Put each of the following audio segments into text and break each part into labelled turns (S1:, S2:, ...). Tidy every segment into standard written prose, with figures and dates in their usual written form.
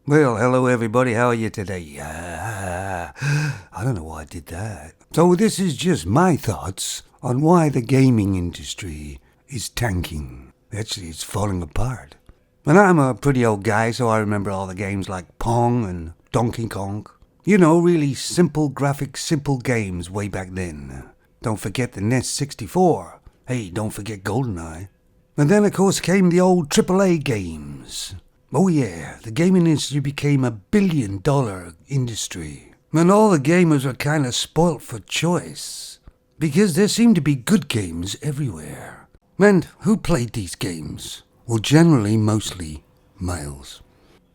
S1: Well, hello everybody, how are you today? I don't know why I did that. So this is just my thoughts on why the gaming industry is tanking. Actually, it's falling apart. And I'm a pretty old guy, so I remember all the games like Pong and Donkey Kong. You know, really simple graphics, simple games way back then. Don't forget the NES 64. Hey, don't forget GoldenEye. And then, of course, came the old AAA games. Oh yeah, the gaming industry became a billion-dollar industry. And all the gamers were kind of spoilt for choice. Because there seemed to be good games everywhere. And who played these games? Well, generally, mostly males.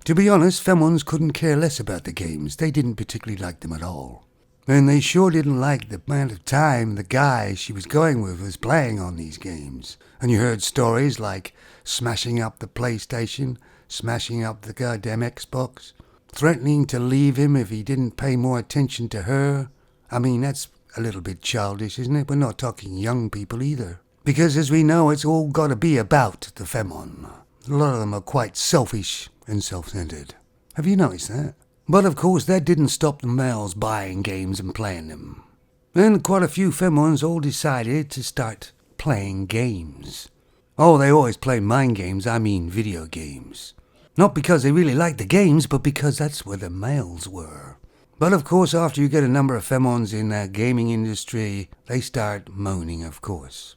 S1: To be honest, femons couldn't care less about the games. They didn't particularly like them at all. And they sure didn't like the amount of time the guy she was going with was playing on these games. And you heard stories like smashing up the PlayStation, smashing up the goddamn Xbox, threatening to leave him if he didn't pay more attention to her. I mean, that's a little bit childish, isn't it? We're not talking young people either. Because as we know, it's all got to be about the femon. A lot of them are quite selfish and self-centered. Have you noticed that? But of course, that didn't stop the males buying games and playing them. Then quite a few femons all decided to start playing games. Oh, they always play mind games, I mean video games. Not because they really liked the games, but because that's where the males were. But of course, after you get a number of femons in the gaming industry, they start moaning, of course.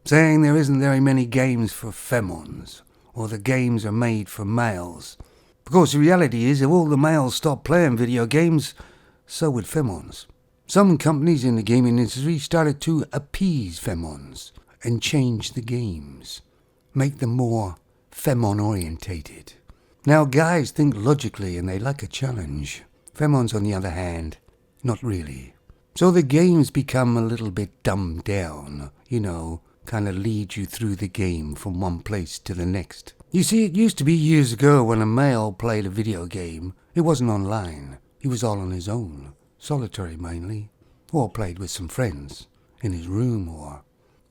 S1: Saying there isn't very many games for femons, or the games are made for males. Of course, the reality is, if all the males stopped playing video games, so would femons. Some companies in the gaming industry started to appease femons and change the games, make them more femon-orientated. Now, guys think logically and they like a challenge. Femons, on the other hand, not really. So the games become a little bit dumbed down, kind of lead you through the game from one place to the next. You see, it used to be years ago when a male played a video game, it wasn't online. He was all on his own, solitary mainly, or played with some friends, in his room or...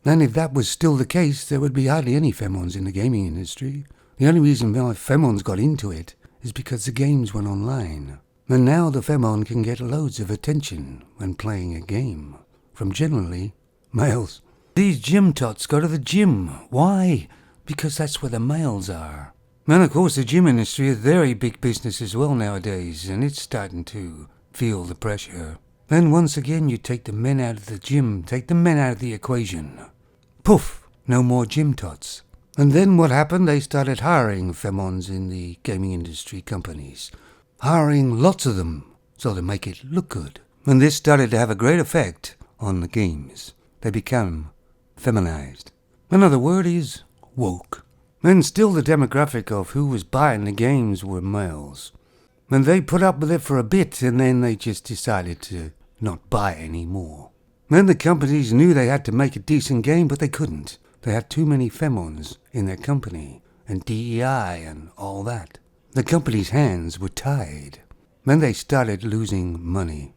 S1: And if that was still the case, there would be hardly any femons in the gaming industry. The only reason why femons got into it is because the games went online. And now the femon can get loads of attention when playing a game, from generally males. These gym tots go to the gym. Why? Because that's where the males are. And of course the gym industry is a very big business as well nowadays, and it's starting to feel the pressure. Then once again you take the men out of the gym, take the men out of the equation. Poof! No more gym tots. And then what happened? They started hiring femons in the gaming industry companies. Hiring lots of them, so to make it look good. And this started to have a great effect on the games. They become feminized. Another word is woke. And still the demographic of who was buying the games were males. And they put up with it for a bit, and then they just decided to not buy any more. Then the companies knew they had to make a decent game, but they couldn't. They had too many femons in their company, and DEI and all that. The company's hands were tied. Then they started losing money.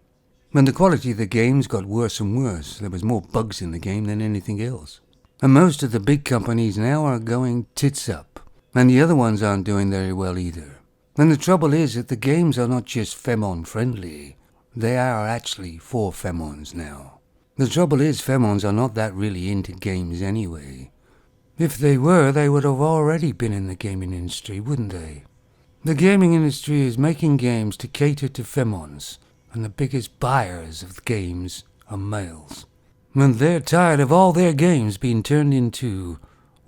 S1: And the quality of the games got worse and worse. There was more bugs in the game than anything else. And most of the big companies now are going tits up. And the other ones aren't doing very well either. And the trouble is that the games are not just femon-friendly. They are actually for femons now. The trouble is femons are not that really into games anyway. If they were, they would have already been in the gaming industry, wouldn't they? The gaming industry is making games to cater to femons, and the biggest buyers of the games are males. And they're tired of all their games being turned into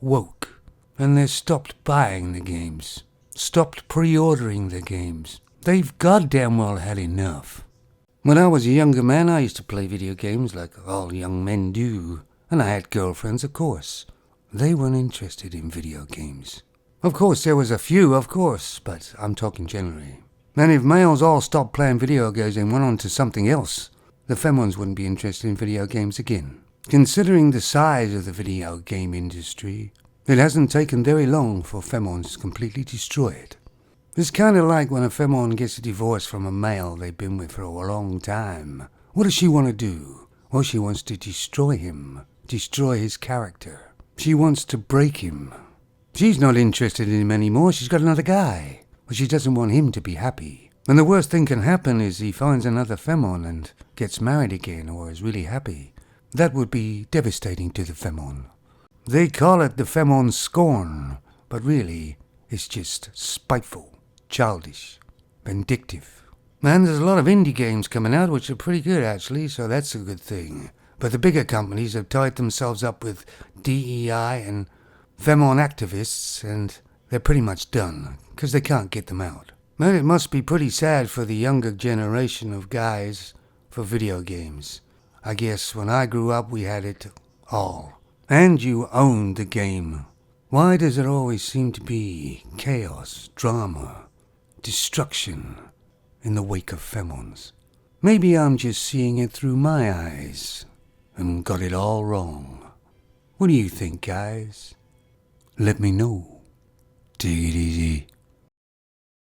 S1: woke. And they've stopped buying the games. Stopped pre-ordering the games. They've goddamn well had enough. When I was a younger man, I used to play video games like all young men do. And I had girlfriends, of course. They weren't interested in video games. Of course, there was a few, of course, but I'm talking generally. And if males all stopped playing video games and went on to something else, the femons wouldn't be interested in video games again. Considering the size of the video game industry, it hasn't taken very long for femons to completely destroy it. It's kind of like when a femon gets a divorce from a male they've been with for a long time. What does she want to do? Well, she wants to destroy him, destroy his character. She wants to break him. She's not interested in him anymore, she's got another guy. But she doesn't want him to be happy. And the worst thing can happen is he finds another Femon and gets married again or is really happy. That would be devastating to the Femon. They call it the Femon scorn, but really it's just spiteful, childish, vindictive. And there's a lot of indie games coming out which are pretty good actually, so that's a good thing. But the bigger companies have tied themselves up with DEI and Femon activists, and they're pretty much done, because they can't get them out. And it must be pretty sad for the younger generation of guys for video games. I guess when I grew up we had it all. And you owned the game. Why does there always seem to be chaos, drama, destruction in the wake of Femons? Maybe I'm just seeing it through my eyes and got it all wrong. What do you think, guys? Let me know. Take it easy.